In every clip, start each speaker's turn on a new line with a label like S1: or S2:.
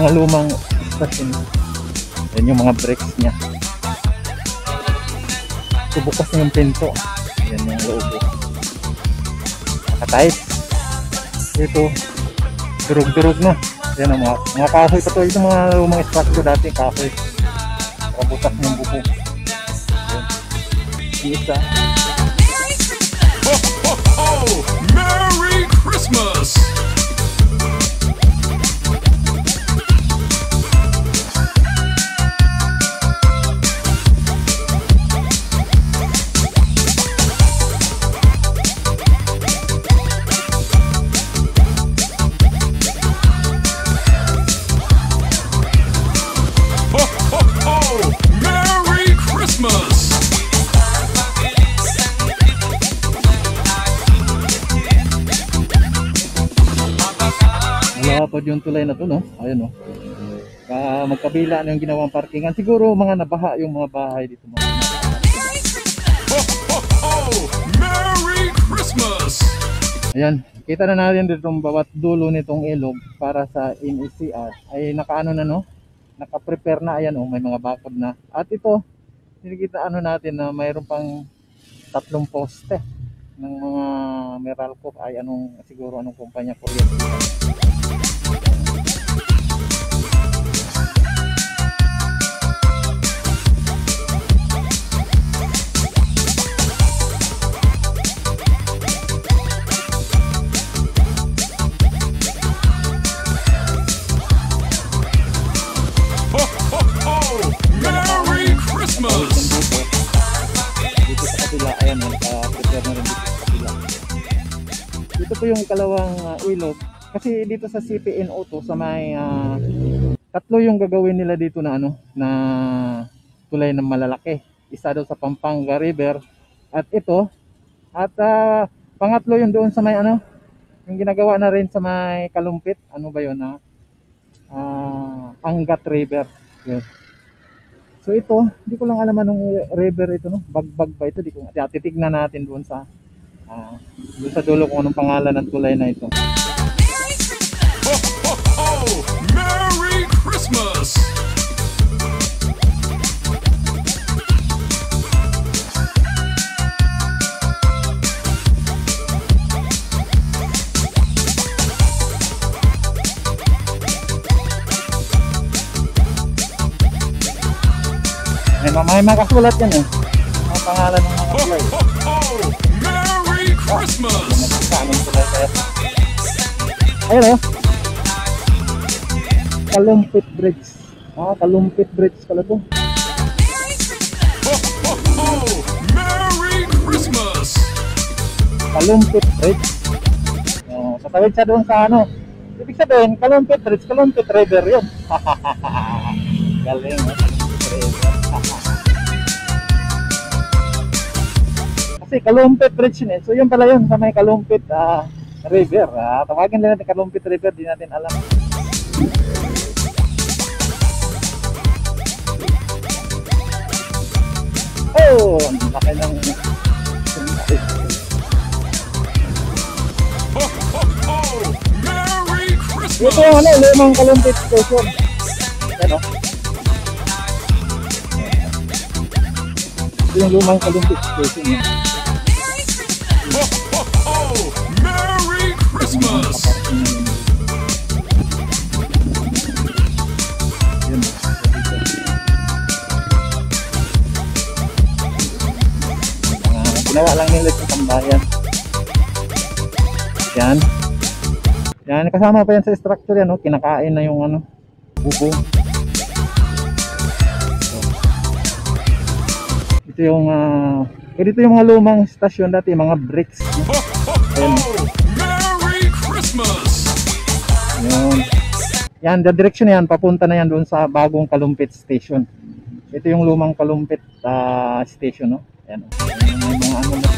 S1: mga lumang station. Yan yung mga brakes niya. So bukas na yung pinto. Yan yung loob. Nakatight. Ito, durug-durug na. Yan ang mga kahoy pa to. Ito mga lumang structure dati, kahoy. Bukas na yung buko. Yung isa.
S2: Ho, ho, ho! Merry Christmas!
S1: Malapad yung tulay na to, no? Ayun, no? Magkabila na yung ginawang parkingan. Siguro mga nabaha yung mga bahay dito.
S2: Ho, ho, ho! Merry Christmas!
S1: Ayan, kita na natin dito yung bawat dulo nitong ilog para sa NECR. Ay nakaano na, no? Naka-prepare na. Ayan, oh, may mga bakod na. At ito, nakikita ano natin na mayroon pang 3 poste ng mga Meralco. Ay siguro anong kumpanya, kuryente. Ayan, naka-prepare na rin dito sa kabila. Ito po yung ikalawang ilog. Kasi dito sa CPNO2 sa may 3 yung gagawin nila dito na na tulay ng malalaki. Isa daw sa Pampanga River at ito at pangatlo yung doon sa may yung ginagawa na rin sa may Kalumpit. Ano ba yun Angat River. Yes. So ito, hindi ko lang alam anong river ito, no? Bagbag pa ito, titignan natin doon sa dulo kung anong pangalan ng tulay na ito.
S2: Ho, ho, ho! Merry Christmas!
S1: May makasulat yan ang pangalan ng mga tulay.
S2: Ho, ho, ho! Merry Christmas!
S1: Ayun Kalumpit Bridge. Kalumpit Bridge pala to.
S2: Ho, ho, ho! Merry Christmas!
S1: Kalumpit Bridge. Katawid siya doon sa ibig sabihin, Kalumpit Bridge, Kalumpit River yun. Galing, Kalumpit River. Kasi Kalumpit Bridge yun so yun pala yun sa may Kalumpit River. Tawagin din natin Kalumpit River, di natin alam. Oh, laki ng
S2: Ho, ho, ho! Merry Christmas!
S1: ito yung lumang Kalumpit Station. Ano? Ito yung lumang Kalumpit Station.
S2: Ho, ho, ho! Merry Christmas!
S1: Ginawa lang nila sa tambayan. Yan, kasama pa yan sa structure yan, kinakain na yung bubong. Ito yung dito yung mga lumang stasyon dati, mga bricks.
S2: Ho, ho, ho! Merry Christmas!
S1: Yan, the direction yan, papunta na yan doon sa bagong Kalumpit Station. Ito yung lumang Kalumpit Station, no? Yan, may mga na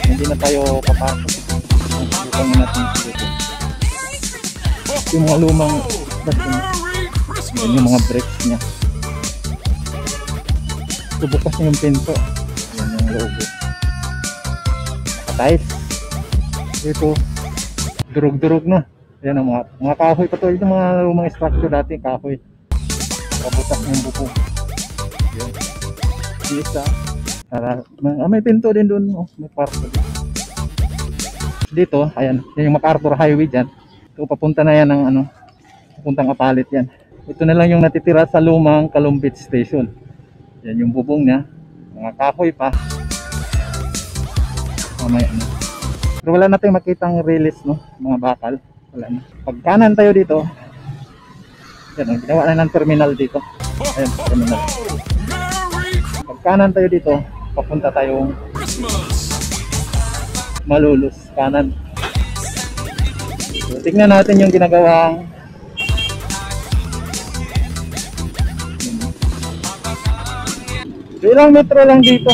S1: hindi na tayo papasok. Subukan natin dito. Yung mga lumang station, yan yung mga bricks niya. Bukas na yung pinto. Yan yung logo. Nakatiles. Ito, durug-durug na. Ayan ang mga kahoy pa to. Ito mga structure dati, kahoy. Kabutas ng buko. Ayan. Isa. May pinto din doon. Oh, may parko din. Dito, ayan. Yan yung MacArthur Highway dyan. So, papunta na yan ng papuntang Apalit yan. Ito na lang yung natitira sa lumang Kalumpit Station. Yan yung bubong niya. Mga kahoy pa. May Pero wala natin makitang release, no? Mga bakal. Wala na. Pag kanan tayo dito, yan, ginawa na ng terminal dito. Ayan, terminal. Pag kanan tayo dito, papunta tayong Malulus, kanan. So, tignan natin yung ginagawang ilang metro lang dito.